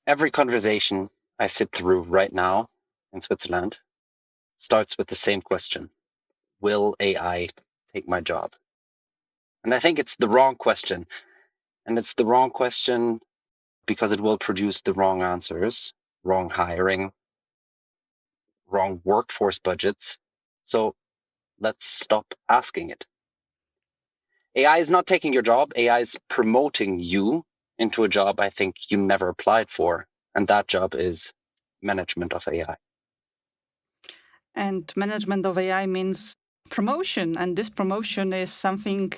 Every conversation I sit through right now in Switzerland starts with the same question. Will AI take my job? And I think it's the wrong question. And it's the wrong question because it will produce the wrong answers, wrong hiring, wrong workforce budgets. So let's stop asking it. AI is not taking your job. AI is promoting you into a job I think you never applied for. And that job is management of AI. And management of AI means promotion. And this promotion is something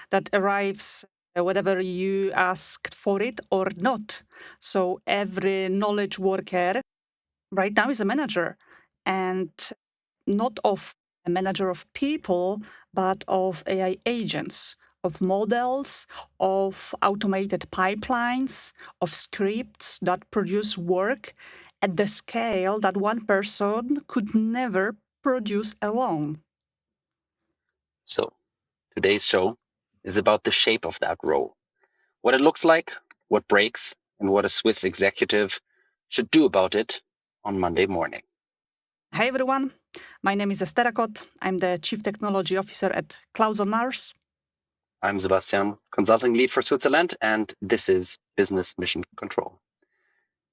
that arrives whether you asked for it or not. So every knowledge worker right now is a manager, and not of a manager of people, but of AI agents, of models, of automated pipelines, of scripts that produce work at the scale that one person could never produce alone. So today's show is about the shape of that role, what it looks like, what breaks, and what a Swiss executive should do about it on Monday morning. Hi everyone, my name is Estera Kot. I'm the Chief Technology Officer at Clouds on Mars. I'm Sebastian, consulting lead for Switzerland, and this is Business Mission Control.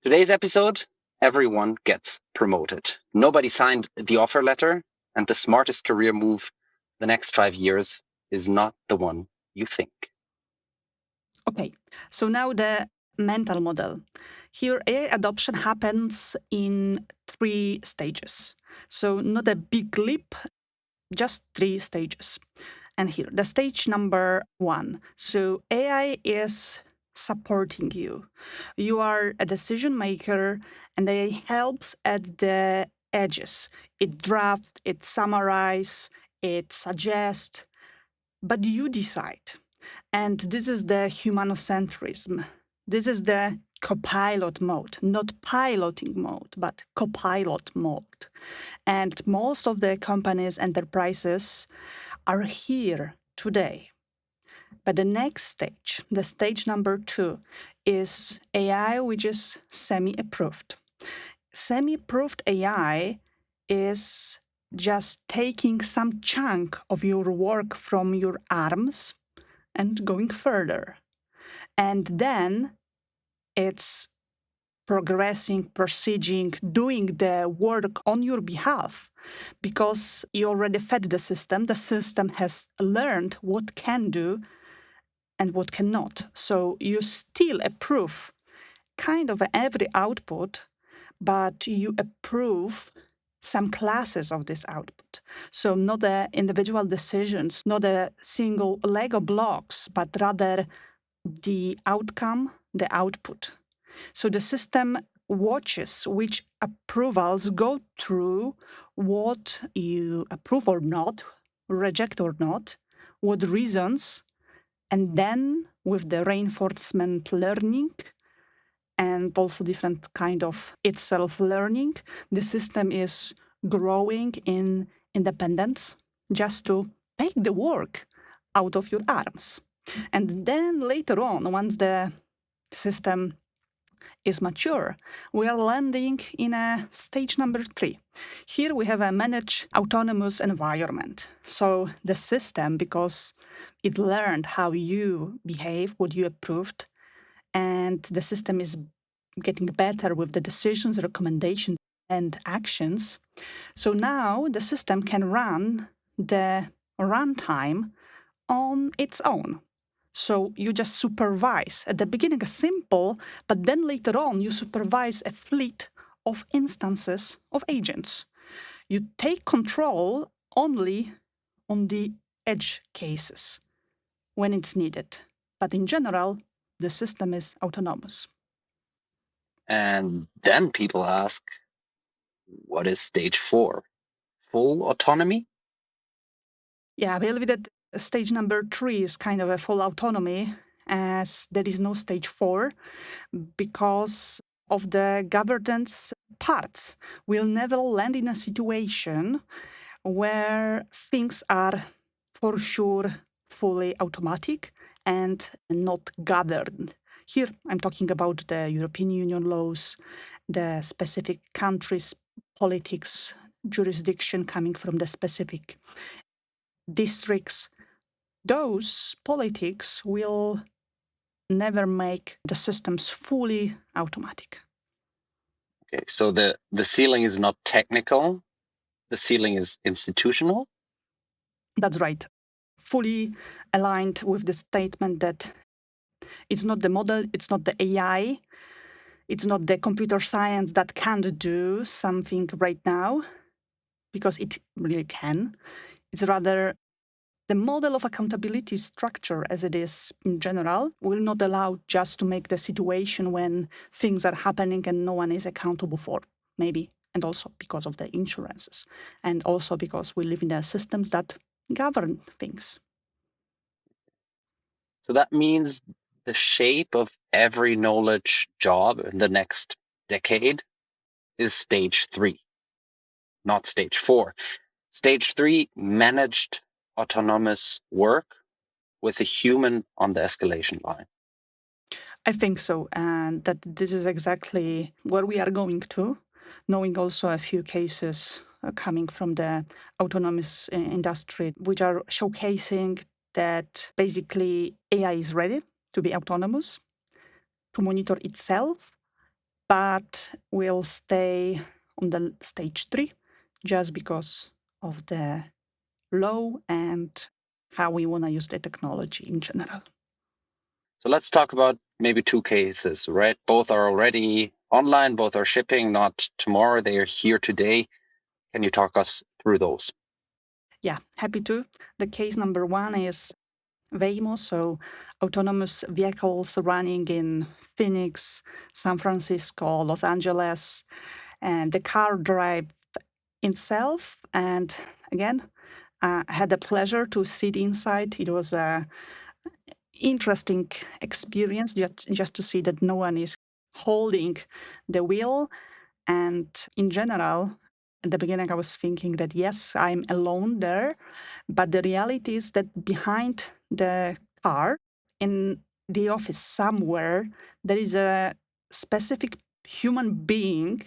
Today's episode, everyone gets promoted. Nobody signed the offer letter, and the smartest career move the next 5 years is not the one you think. Okay, so now the mental model. Here, AI adoption happens in 3 stages. So, not a big leap, just 3 stages. And here, the stage number 1. So, AI is supporting you. You are a decision maker, and AI helps at the edges. It drafts, it summarizes, it suggests, but you decide. And this is the humanocentrism. This is the copilot mode, not piloting mode, but copilot mode. And most of the companies, enterprises are here today. But the next stage, the stage number 2, is AI which is semi-approved. Semi-approved AI is just taking some chunk of your work from your arms and going further. And then it's progressing, proceeding, doing the work on your behalf because you already fed the system. The system has learned what can do and what cannot. So you still approve kind of every output, but you approve some classes of this output. So not the individual decisions, not a single Lego blocks, but rather the outcome, the output. So the system watches which approvals go through, what you approve or not, reject or not, what reasons, and then with the reinforcement learning and also different kind of itself learning, the system is growing in independence just to take the work out of your arms. And then later on, once the system is mature, we are landing in a stage number 3. Here we have a managed autonomous environment. So the system, because it learned how you behave, what you approved, and the system is getting better with the decisions, recommendations, and actions. So now the system can run the runtime on its own. So you just supervise. At the beginning, a simple, but then later on, you supervise a fleet of instances of agents. You take control only on the edge cases when it's needed. But in general, the system is autonomous. And then people ask, what is stage 4? Full autonomy? Yeah, I believe that stage number 3 is kind of a full autonomy, as there is no stage 4 because of the governance parts. We'll never land in a situation where things are for sure fully automatic and not governed. Here, I'm talking about the European Union laws, the specific countries' politics, jurisdiction coming from the specific districts. Those politics will never make the systems fully automatic. Okay, so the ceiling is not technical, the ceiling is institutional. That's right. Fully aligned with the statement that it's not the model, it's not the AI, it's not the computer science that can't do something right now, because it really can. It's rather the model of accountability structure as it is in general will not allow just to make the situation when things are happening and no one is accountable for, maybe, and also because of the insurances, and also because we live in the systems that govern things. So that means the shape of every knowledge job in the next decade is stage 3, not stage 4. Stage 3, managed autonomous work with a human on the escalation line. I think so, and that this is exactly where we are going to, knowing also a few cases coming from the autonomous industry, which are showcasing that basically AI is ready to be autonomous, to monitor itself, but will stay on the stage 3 just because of the law and how we want to use the technology in general. So let's talk about maybe 2 cases, right? Both are already online, both are shipping, not tomorrow, they are here today. Can you talk us through those? Yeah, happy to. The case number 1 is Waymo, so autonomous vehicles running in Phoenix, San Francisco, Los Angeles, and the car drive itself. And again, I had the pleasure to sit inside. It was a interesting experience just to see that no one is holding the wheel. And in general, at the beginning, I was thinking that yes, I'm alone there. But the reality is that behind the car, in the office somewhere, there is a specific human being.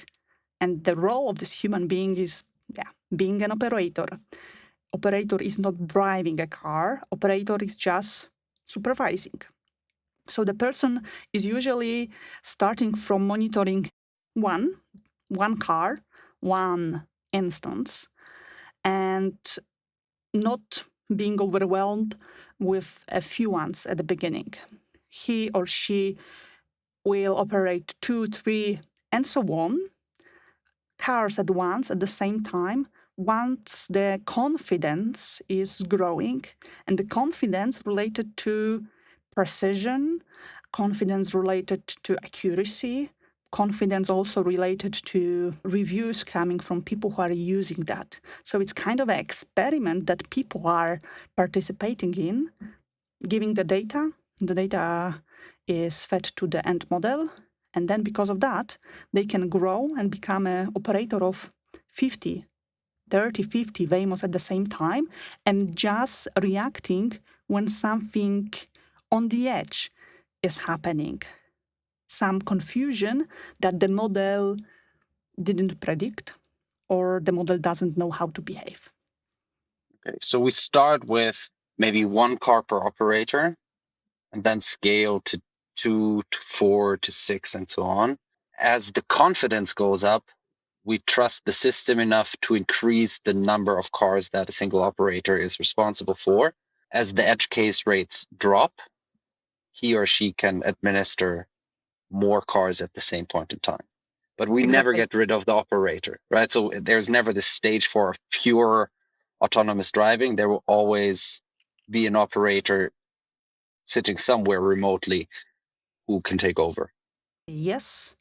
And the role of this human being is, yeah, being an operator. Operator is not driving a car, operator is just supervising. So the person is usually starting from monitoring one, one car, one instance, and not being overwhelmed with a few ones at the beginning. He or she will operate two, three, and so on cars at once at the same time once the confidence is growing, and the confidence related to precision, confidence related to accuracy, confidence also related to reviews coming from people who are using that. So it's kind of an experiment that people are participating in, giving the data. The data is fed to the end model. And then because of that, they can grow and become an operator of 50, 30, 50 Waymos at the same time, and just reacting when something on the edge is happening. Some confusion that the model didn't predict, or the model doesn't know how to behave. Okay, so we start with maybe 1 car per operator and then scale to 2 to 4 to 6 and so on. As the confidence goes up, we trust the system enough to increase the number of cars that a single operator is responsible for. As the edge case rates drop, he or she can administer more cars at the same point in time. But we never Exactly. get rid of the operator, right? So there's never this stage for pure autonomous driving. There will always be an operator sitting somewhere remotely who can take over. Yes.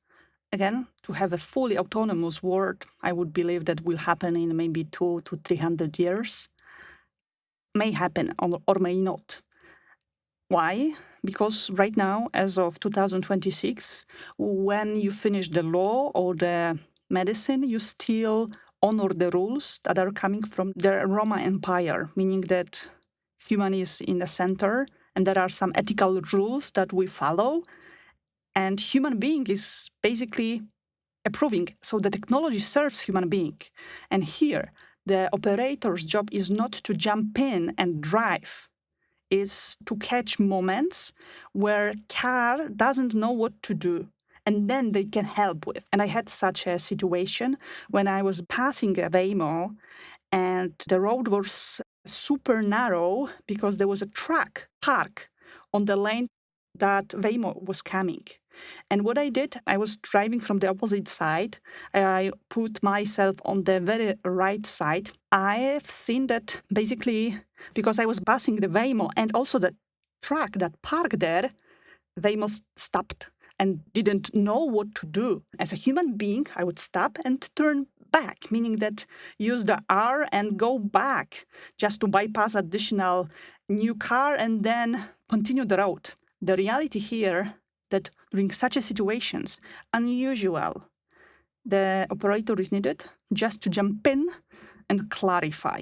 Again, to have a fully autonomous world, I would believe that will happen in maybe 200 to 300 years. May happen or may not. Why? Because right now, as of 2026, when you finish the law or the medicine, you still honor the rules that are coming from the Roman Empire, meaning that human is in the center and there are some ethical rules that we follow. and human being is basically approving. So the technology serves human being. And here, the operator's job is not to jump in and drive, is to catch moments where car doesn't know what to do. And then they can help with. And I had such a situation when I was passing a Waymo and the road was super narrow because there was a truck parked on the lane that Waymo was coming. And what I did, I was driving from the opposite side. I put myself on the very right side. I've seen that basically because I was passing the Waymo and also the truck that parked there, Waymo stopped and didn't know what to do. As a human being, I would stop and turn back, meaning that use the R and go back just to bypass additional new car and then continue the road. The reality here that during such a situations, unusual, the operator is needed just to jump in and clarify.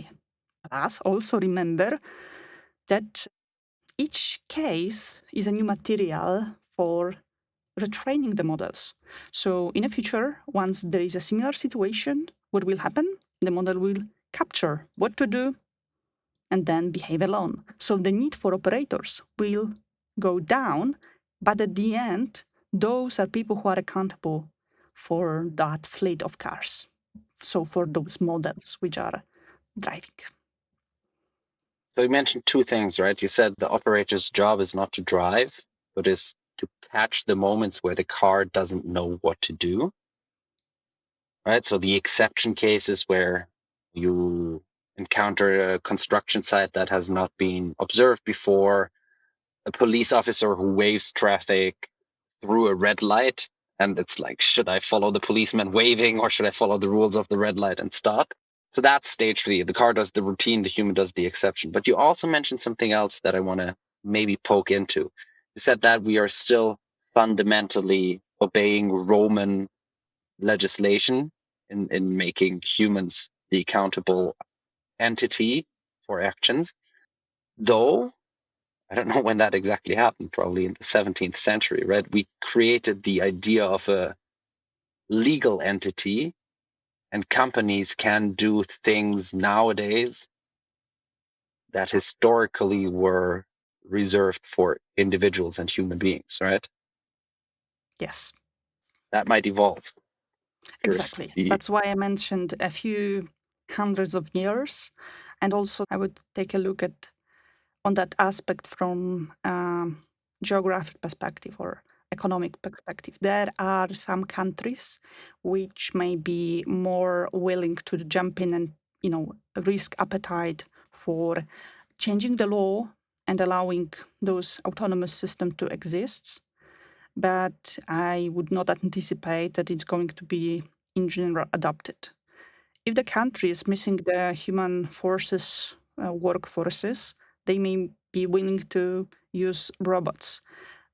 Plus, also remember that each case is a new material for retraining the models. So in the future, once there is a similar situation, what will happen? The model will capture what to do and then behave alone. So the need for operators will go down, but at the end, those are people who are accountable for that fleet of cars. So for those models which are driving. So you mentioned two things, right? You said the operator's job is not to drive, but is to catch the moments where the car doesn't know what to do, right? So the exception cases where you encounter a construction site that has not been observed before, a police officer who waves traffic through a red light, and it's like, should I follow the policeman waving or should I follow the rules of the red light and stop? So that's stage 3. The car does the routine, the human does the exception. But you also mentioned something else that I want to maybe poke into. You said that we are still fundamentally obeying Roman legislation in making humans the accountable entity for actions. Though, I don't know when that exactly happened, probably in the 17th century, right? We created the idea of a legal entity, and companies can do things nowadays that historically were reserved for individuals and human beings, right? Yes, That might evolve. Curious to exactly. see. That's why I mentioned a few hundreds of years. And also, I would take a look at on that aspect from geographic perspective or economic perspective. There are some countries which may be more willing to jump in and risk appetite for changing the law and allowing those autonomous systems to exist. But I would not anticipate that it's going to be in general adopted. If the country is missing the human forces, workforces, they may be willing to use robots.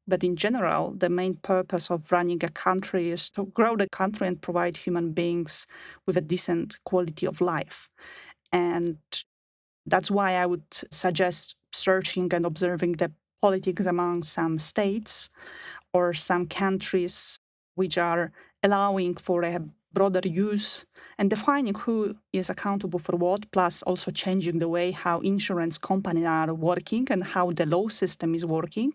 But in general, the main purpose of running a country is to grow the country and provide human beings with a decent quality of life. And that's why I would suggest searching and observing the politics among some states or some countries which are allowing for a broader use and defining who is accountable for what, plus also changing the way how insurance companies are working and how the law system is working.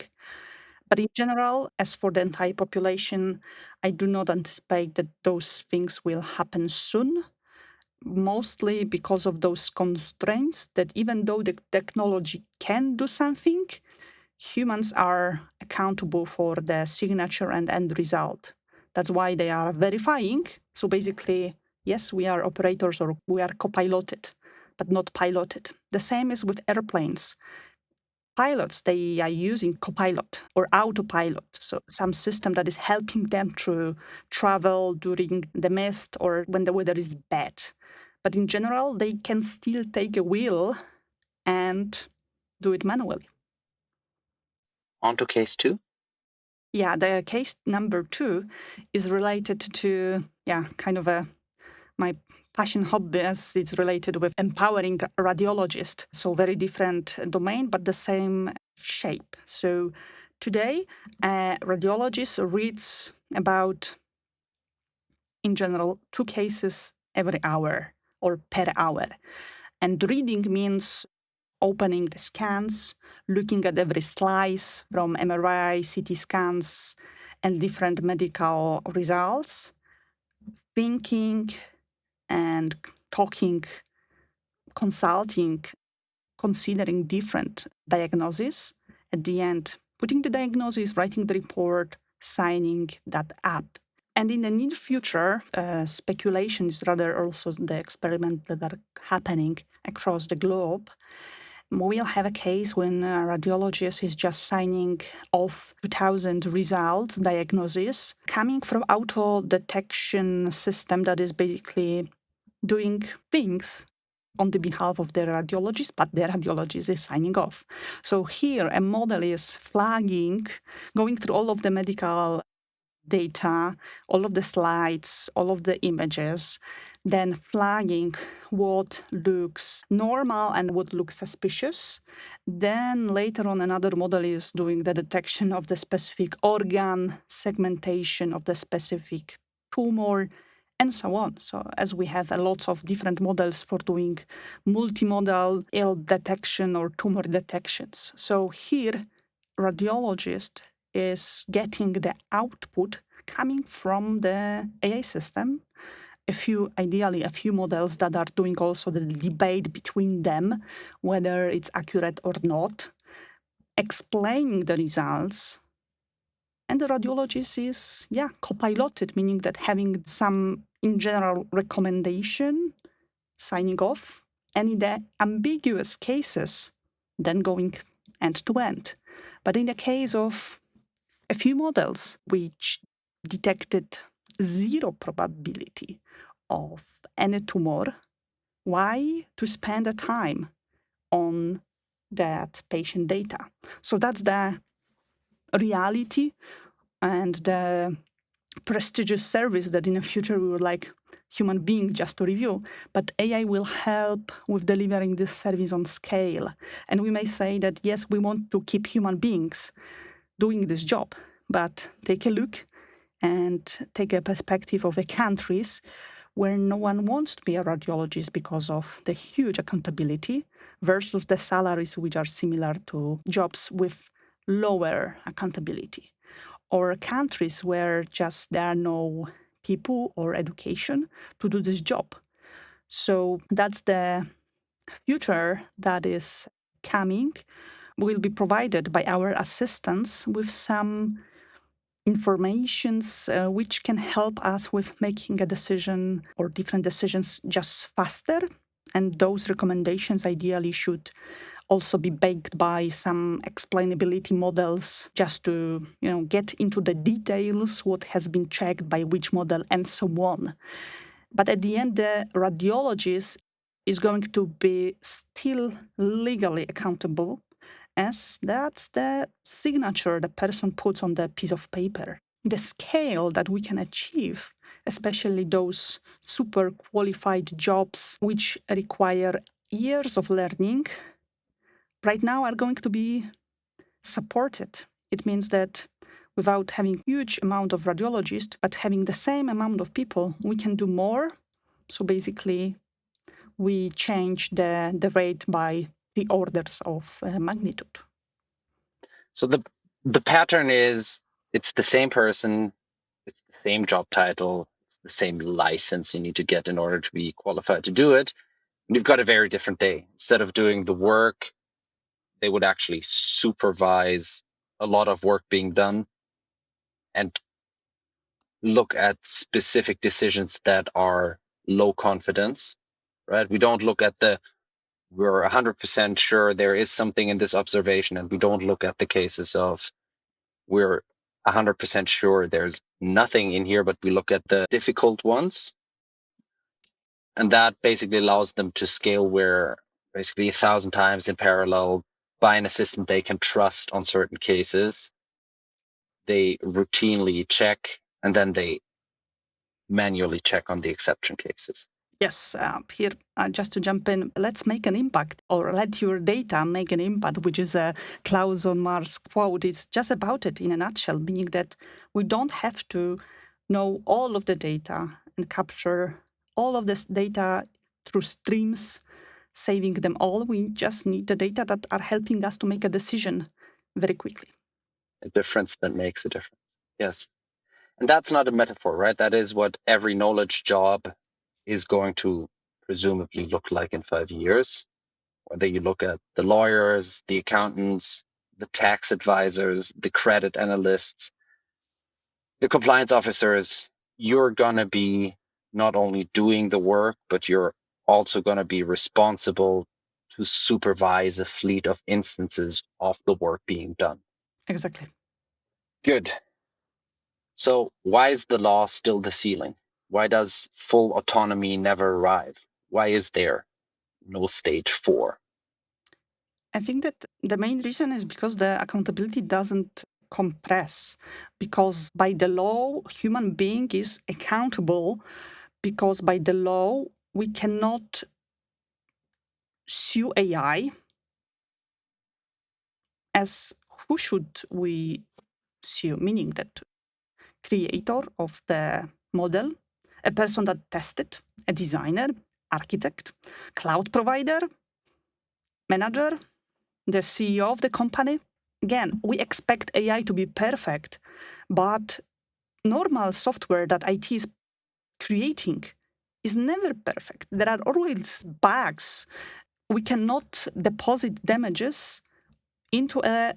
But in general, as for the entire population, I do not anticipate that those things will happen soon, mostly because of those constraints that even though the technology can do something, humans are accountable for the signature and end result. That's why they are verifying. So basically, yes, we are operators or we are copiloted, but not piloted. The same is with airplanes. Pilots, they are using copilot or autopilot, so some system that is helping them to travel during the mist or when the weather is bad. But in general, they can still take a wheel and do it manually. On to case 2. Yeah, the case number 2 is related to, kind of my passion hobby as it's related with empowering radiologists. So very different domain, but the same shape. So Today, a radiologist reads about, in general, 2 cases every hour or per hour. And reading means opening the scans, looking at every slice from MRI, CT scans, and different medical results, thinking and talking, consulting, considering different diagnoses. At the end, putting the diagnosis, writing the report, signing that up. And in the near future, speculation is rather also the experiments that are happening across the globe. We'll have a case when a radiologist is just signing off 2,000 results, diagnoses, coming from auto detection system that is basically doing things on the behalf of the radiologist, but the radiologist is signing off. So here a model is flagging, going through all of the medical data, all of the slides, all of the images, then flagging what looks normal and what looks suspicious. Then later on, another model is doing the detection of the specific organ, segmentation of the specific tumor, and so on. So as we have a lots of different models for doing multimodal ill detection or tumor detections. So here, radiologist is getting the output coming from the AI system. Ideally, a few models that are doing also the debate between them, whether it's accurate or not, explaining the results. And the radiologist is, copiloted, meaning that having some, in general, recommendation, signing off, and in the ambiguous cases, then going end to end. But in the case of a few models which detected zero probability of any tumor, why to spend the time on that patient data? So that's the reality and the prestigious service that in the future we would like human beings just to review, but AI will help with delivering this service on scale. And we may say that, yes, we want to keep human beings doing this job, but take a look and take a perspective of the countries where no one wants to be a radiologist because of the huge accountability versus the salaries which are similar to jobs with lower accountability, or countries where just there are no people or education to do this job. So that's the future that is coming. Will be provided by our assistants with some informations which can help us with making a decision or different decisions just faster. And those recommendations ideally should also be baked by some explainability models just to get into the details, what has been checked by which model and so on. But at the end, the radiologist is going to be still legally accountable, as that's the signature the person puts on the piece of paper. The scale that we can achieve, especially those super qualified jobs which require years of learning, right now are going to be supported. It means that without having huge amount of radiologists, but having the same amount of people, we can do more. So basically, we change the rate by the orders of magnitude. So the pattern is it's the same person, it's the same job title, it's the same license you need to get in order to be qualified to do it. And you've got a very different day. Instead of doing the work, they would actually supervise a lot of work being done and look at specific decisions that are low confidence, right? We don't look at we're 100% sure there is something in this observation, and we don't look at the cases of we're 100% sure there's nothing in here, but we look at the difficult ones. And that basically allows them to scale where basically 1,000 times in parallel by an assistant they can trust on certain cases. They routinely check, and then they manually check on the exception cases. Yes, here, just to jump in, let's make an impact, or let your data make an impact, which is a Klaus on Mars quote. It's just about it in a nutshell, meaning that we don't have to know all of the data and capture all of this data through streams, saving them all. We just need the data that are helping us to make a decision very quickly. A difference that makes a difference. Yes. And that's not a metaphor, right? That is what every knowledge job is going to presumably look like in 5 years. Whether you look at the lawyers, the accountants, the tax advisors, the credit analysts, the compliance officers, you're going to be not only doing the work, but you're also going to be responsible to supervise a fleet of instances of the work being done. Exactly. Good. So why is the law still the ceiling? Why does full autonomy never arrive? Why is there no stage 4? I think that the main reason is because the accountability doesn't compress, because by the law, human being is accountable, because by the law, we cannot sue AI. As who should we sue? Meaning that creator of the model, a person that tested, a designer, architect, cloud provider, manager, the CEO of the company. Again, we expect AI to be perfect, but normal software that IT is creating is never perfect. There are always bugs. We cannot deposit damages into a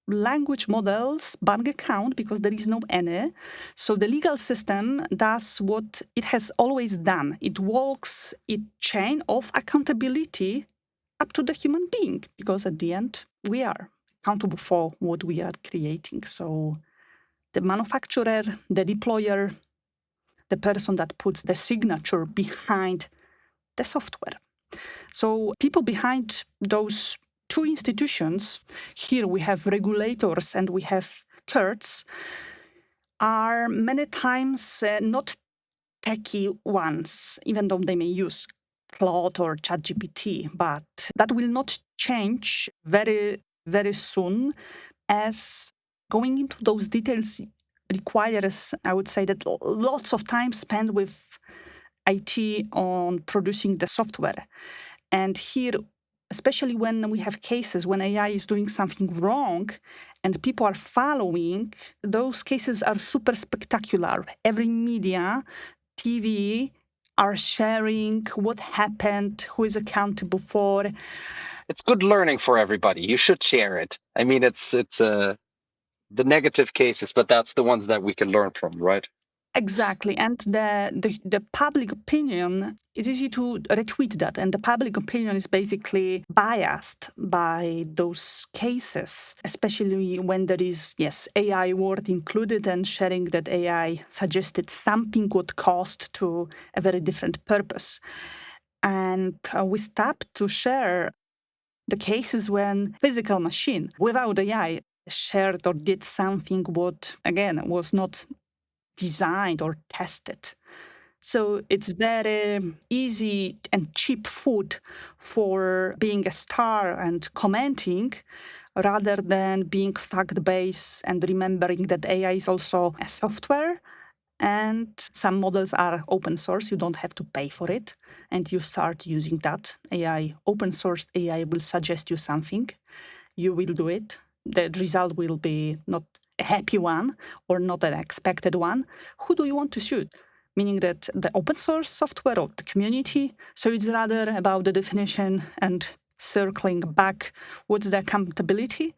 language model's bank account because there is no any. So the legal system does what it has always done. It walks its chain of accountability up to the human being, because at the end, we are accountable for what we are creating. So the manufacturer, the deployer, the person that puts the signature behind the software. So people behind those two institutions, here we have regulators and we have courts, are many times not techie ones, even though they may use Claude or ChatGPT, but that will not change very, very soon, as going into those details requires, I would say, that lots of time spent with IT on producing the software. And here, especially when we have cases when AI is doing something wrong and people are following, those cases are super spectacular. Every media, TV, are sharing what happened, who is accountable for. It's good learning for everybody. You should share it. I mean, it's the negative cases, but that's the ones that we can learn from, right? Exactly. And the public opinion, it's easy to retweet that. And the public opinion is basically biased by those cases, especially when there is, yes, AI word included and sharing that AI suggested something would cost to a very different purpose. And we stopped to share the cases when physical machine without AI shared or did something what, again, was not designed or tested. So it's very easy and cheap food for being a star and commenting, rather than being fact-based and remembering that AI is also a software, and some models are open source. You don't have to pay for it, and you start using that AI. Open source AI will suggest you something, you will do it. The result will be not a happy one or not an expected one. Who do you want to shoot? Meaning that the open source software or the community. So it's rather about the definition and circling back. What's the accountability?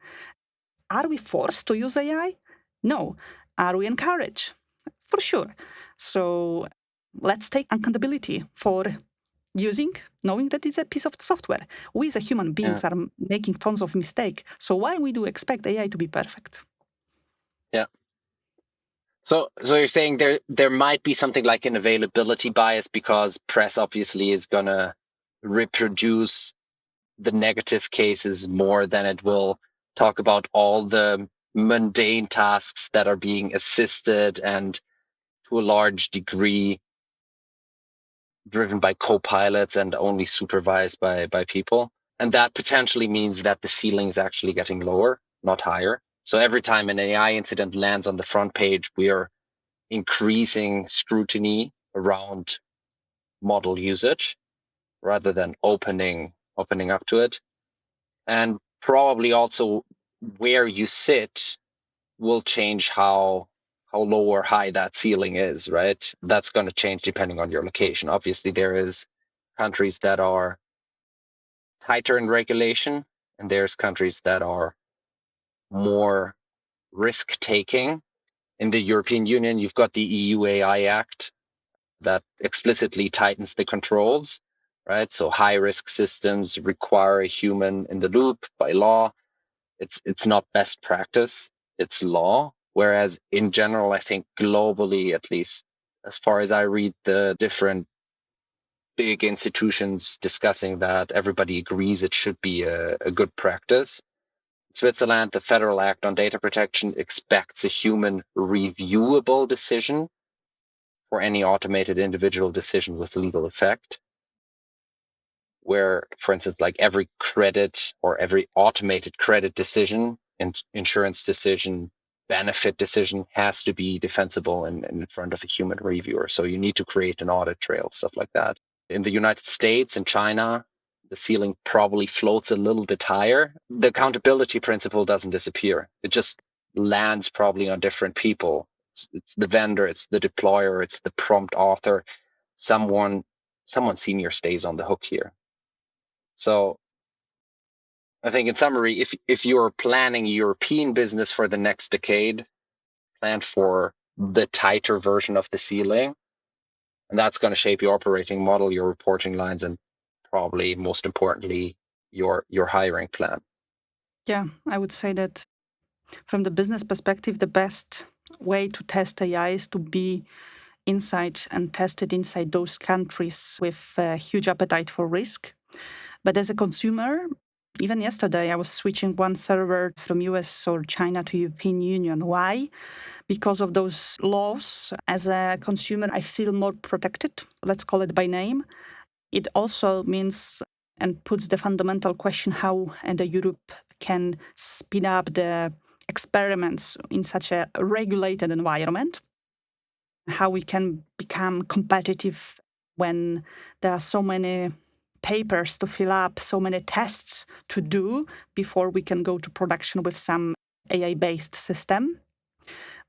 Are we forced to use AI? No. Are we encouraged? For sure. So let's take accountability for using, knowing that it's a piece of software. We as human Yeah. beings are making tons of mistakes. So why we do expect AI to be perfect? Yeah. So you're saying there might be something like an availability bias because press obviously is gonna reproduce the negative cases more than it will talk about all the mundane tasks that are being assisted and to a large degree driven by copilots and only supervised by people. And that potentially means that the ceiling is actually getting lower, not higher. So every time an AI incident lands on the front page, we are increasing scrutiny around model usage rather than opening up to it. And probably also where you sit will change how low or high that ceiling is, right? That's going to change depending on your location. Obviously, there is countries that are tighter in regulation, and there's countries that are more risk taking. In the European Union, you've got the EU AI Act that explicitly tightens the controls, right? So high risk systems require a human in the loop by law. It's not best practice, it's law. Whereas in general, I think globally, at least as far as I read the different big institutions discussing that, everybody agrees it should be a good practice. In Switzerland, the Federal Act on Data Protection expects a human reviewable decision for any automated individual decision with legal effect, where, for instance, like every credit or every automated credit decision, insurance decision, benefit decision has to be defensible in front of a human reviewer. So you need to create an audit trail, stuff like that. In the United States and China, the ceiling probably floats a little bit higher. The accountability principle doesn't disappear. It just lands probably on different people. It's the vendor, it's the deployer, it's the prompt author. Someone senior stays on the hook here. So I think in summary, if you're planning European business for the next decade, plan for the tighter version of the ceiling. And that's going to shape your operating model, your reporting lines, and probably most importantly, your hiring plan. Yeah, I would say that from the business perspective, the best way to test AI is to be inside and test it inside those countries with a huge appetite for risk. But as a consumer, even yesterday, I was switching one server from US or China to European Union. Why? Because of those laws. As a consumer, I feel more protected. Let's call it by name. It also means and puts the fundamental question how the Europe can speed up the experiments in such a regulated environment, how we can become competitive when there are so many papers to fill up, so many tests to do before we can go to production with some AI-based system.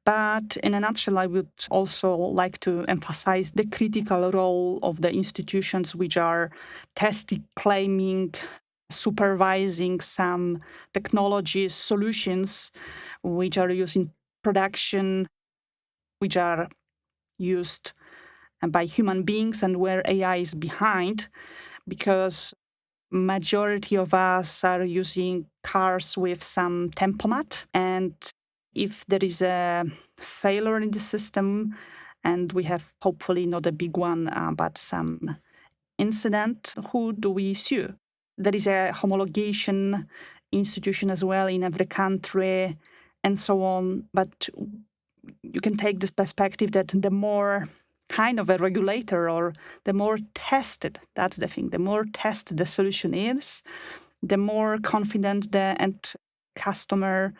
But in a nutshell, I would also like to emphasize the critical role of the institutions which are testing, claiming, supervising some technologies, solutions which are used in production, which are used by human beings and where AI is behind, because majority of us are using cars with some tempomat, and if there is a failure in the system and we have hopefully not a big one but some incident, who do we sue? There is a homologation institution as well in every country and so on, but you can take this perspective that the more kind of a regulator or the more tested, that's the thing, the more tested the solution is, the more confident the end customer,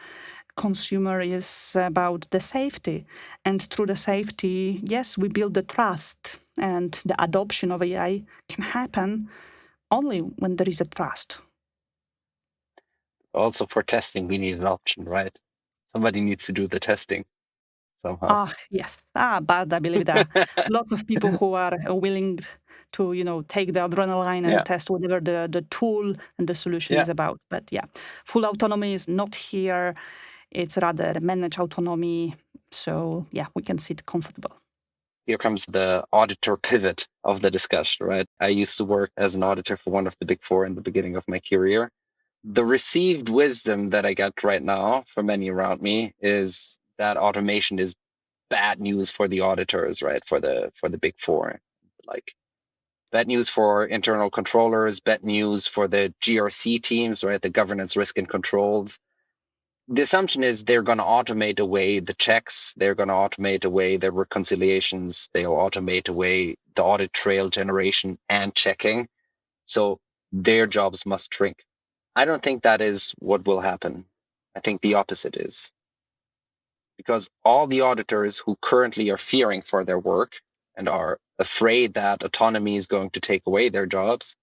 consumer is about the safety. And through the safety, yes, we build the trust, and the adoption of AI can happen only when there is a trust. Also, for testing, we need an option, right? Somebody needs to do the testing somehow. Yes. But I believe there are lots of people who are willing to, take the adrenaline Yeah, and test whatever the tool and the solution yeah. is about. But yeah, full autonomy is not here. It's rather managed autonomy. So yeah, we can sit comfortable. Here comes the auditor pivot of the discussion, right? I used to work as an auditor for one of the big four in the beginning of my career. The received wisdom that I get right now from many around me is that automation is bad news for the auditors, right? For the big four. Like bad news for internal controllers, bad news for the GRC teams, right? The governance, risk, and controls. the assumption is they're going to automate away the checks, they're going to automate away the reconciliations, they'll automate away the audit trail generation and checking. So their jobs must shrink. I don't think that is what will happen. I think the opposite is. Because all the auditors who currently are fearing for their work and are afraid that autonomy is going to take away their jobs,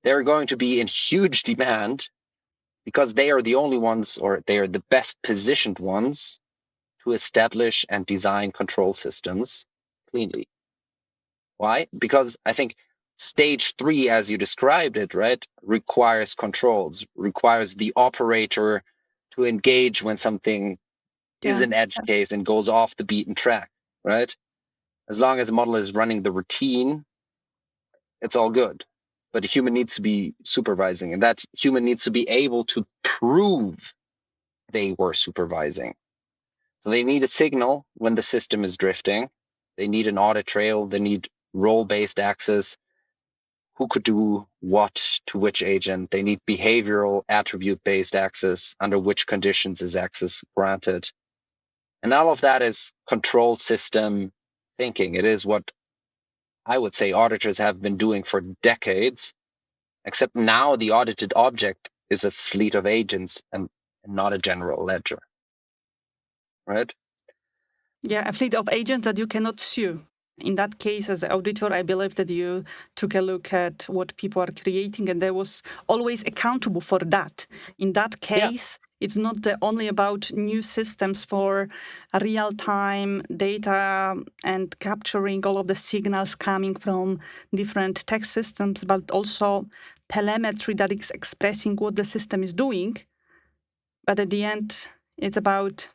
they're going to be in huge demand because they are the only ones, or they are the best positioned ones to establish and design control systems cleanly. Why? Because I think stage 3, as you described it, right, requires controls, requires the operator to engage when something is Yeah. an edge case and goes off the beaten track, right? As long as the model is running the routine, it's all good. But a human needs to be supervising, and that human needs to be able to prove they were supervising. So they need a signal when the system is drifting. They need an audit trail. They need role-based access. Who could do what to which agent? They need behavioral attribute-based access. Under which conditions is access granted? And all of that is control system thinking. It is what I would say auditors have been doing for decades, except now the audited object is a fleet of agents and not a general ledger, right? Yeah, a fleet of agents that you cannot sue. In that case, as an auditor, I believe that you took a look at what people are creating and there was always accountable for that. In that Yeah. case, it's not only about new systems for real-time data and capturing all of the signals coming from different tech systems, but also telemetry that is expressing what the system is doing. But at the end, it's about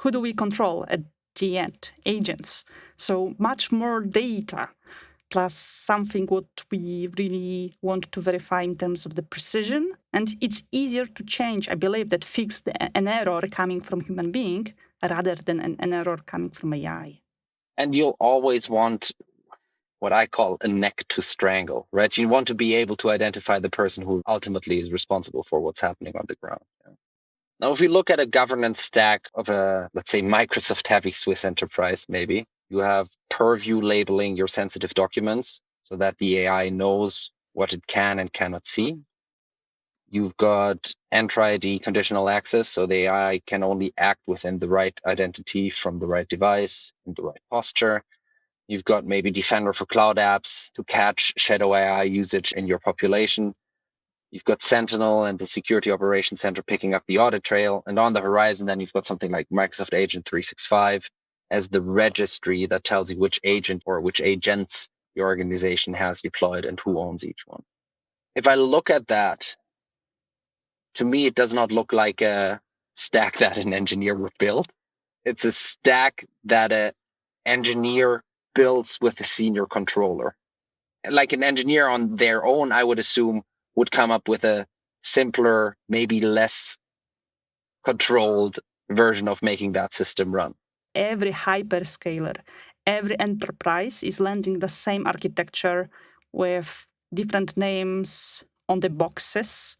who do we control at the end? Agents. So much more data plus something what we really want to verify in terms of the precision. And it's easier to change, I believe, that fix an error coming from human being rather than an error coming from AI. And you'll always want what I call a neck to strangle, right? You want to be able to identify the person who ultimately is responsible for what's happening on the ground. Yeah. Now, if we look at a governance stack of a, let's say, Microsoft heavy Swiss enterprise, maybe you have purview labeling your sensitive documents so that the AI knows what it can and cannot see. You've got Entra ID conditional access, so the AI can only act within the right identity from the right device in the right posture. You've got maybe Defender for cloud apps to catch shadow AI usage in your population. You've got Sentinel and the Security Operations Center picking up the audit trail. And on the horizon, then you've got something like Microsoft Agent 365 as the registry that tells you which agent or which agents your organization has deployed and who owns each one. If I look at that, to me, it does not look like a stack that an engineer would build. It's a stack that an engineer builds with a senior controller. Like an engineer on their own, I would assume, would come up with a simpler, maybe less controlled version of making that system run. Every hyperscaler, every enterprise is landing the same architecture with different names on the boxes.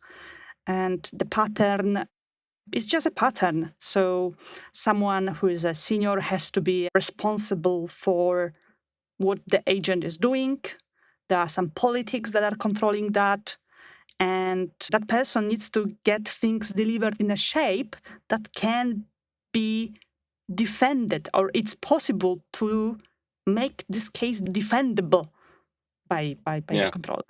And the pattern is just a pattern. So someone who is a senior has to be responsible for what the agent is doing. There are some politics that are controlling that. And that person needs to get things delivered in a shape that can be defended, or it's possible to make this case defendable by the controller.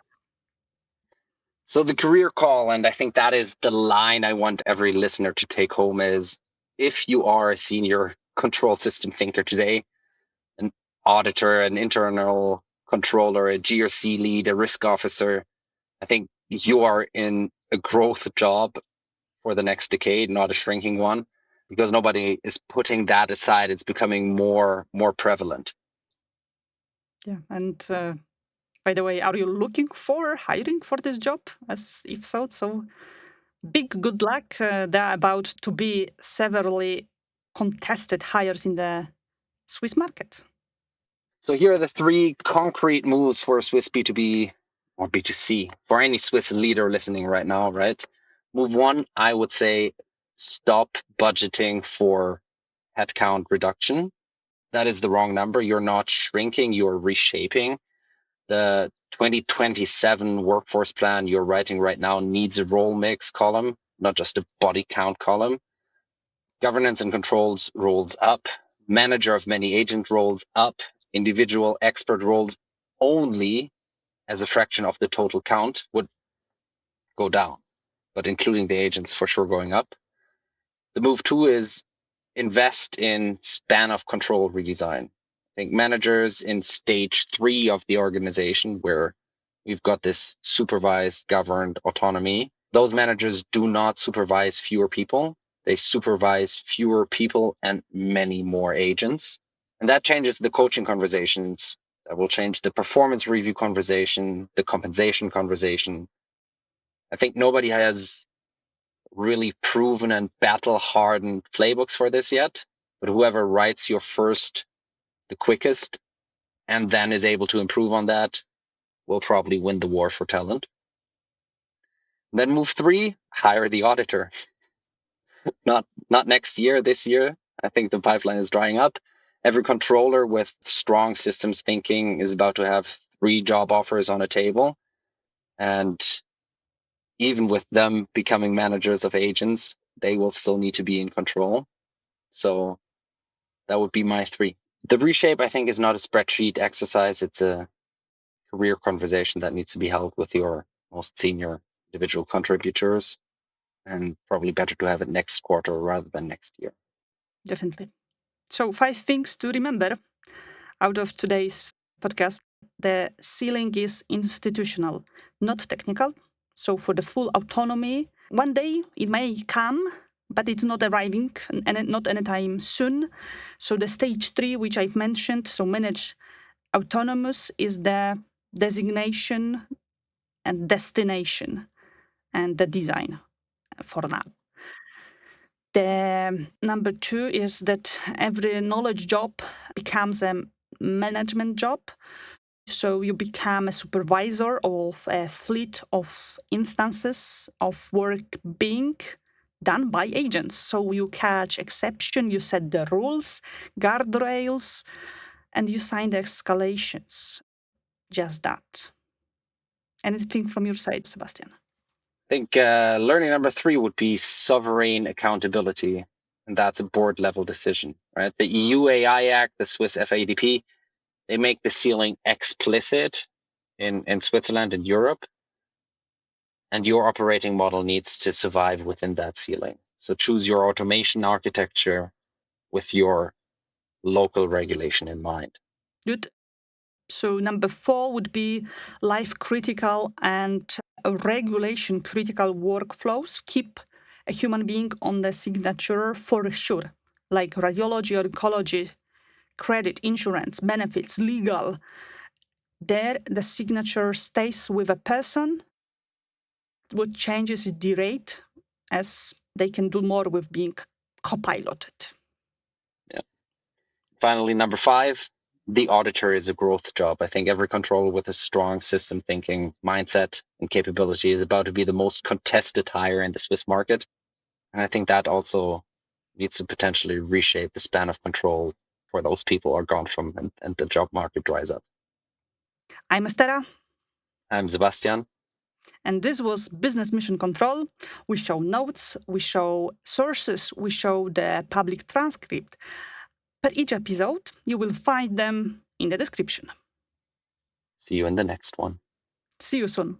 So the career call, and I think that is the line I want every listener to take home, is if you are a senior control system thinker today, an auditor, an internal controller, a GRC lead, a risk officer, I think you are in a growth job for the next decade, not a shrinking one, because nobody is putting that aside. It's becoming more prevalent. Yeah, and by the way, are you looking for hiring for this job? As if so big good luck. They're about to be severely contested hires in the Swiss market. So here are the 3 concrete moves for Swiss B2B or B2C for any Swiss leader listening right now, right? Move 1, I would say stop budgeting for headcount reduction. That is the wrong number. You're not shrinking, you're reshaping. The 2027 workforce plan you're writing right now needs a role mix column, not just a body count column. Governance and controls roles up, manager of many agent roles up, individual expert roles only as a fraction of the total count would go down, but including the agents for sure going up. The move two is invest in span of control redesign. I think managers in stage 3 of the organization, where we've got this supervised, governed autonomy, those managers do not supervise fewer people. They supervise fewer people and many more agents. And that changes the coaching conversations. That will change the performance review conversation, the compensation conversation. I think nobody has really proven and battle hardened playbooks for this yet, but whoever writes your first the quickest and then is able to improve on that will probably win the war for talent. Then move 3, hire the auditor. Not next year, this year. I think the pipeline is drying up. Every controller with strong systems thinking is about to have 3 job offers on a table. And even with them becoming managers of agents, they will still need to be in control. So that would be my 3. The reshape, I think, is not a spreadsheet exercise. It's a career conversation that needs to be held with your most senior individual contributors, and probably better to have it next quarter rather than next year. Definitely. So 5 things to remember out of today's podcast. The ceiling is institutional, not technical. So for the full autonomy, one day it may come, but it's not arriving and not anytime soon. So the stage 3, which I've mentioned, so manage autonomous, is the designation and destination and the design for now. The number 2 is that every knowledge job becomes a management job. So you become a supervisor of a fleet of instances of work being done by agents. So you catch exception, you set the rules, guardrails, and you sign the escalations. Just that. Anything from your side, Sebastian? I think learning number 3 would be sovereign accountability, and that's a board level decision, right? The EU AI Act, the Swiss FADP, they make the ceiling explicit in Switzerland and Europe, and your operating model needs to survive within that ceiling. So choose your automation architecture with your local regulation in mind. Good. So number 4 would be life critical and regulation critical workflows. Keep a human being on the signature for sure, like radiology, oncology, credit, insurance, benefits, legal. There, the signature stays with a person. What changes is the rate, as they can do more with being copiloted. Yeah. Finally, number 5, the auditor is a growth job. I think every controller with a strong system thinking mindset and capability is about to be the most contested hire in the Swiss market. And I think that also needs to potentially reshape the span of control for those people are gone from and the job market dries up. I'm Estera. I'm Sebastian. And this was Business Mission Control. We show notes, we show sources, we show the public transcript. Per each episode, you will find them in the description. See you in the next one. See you soon.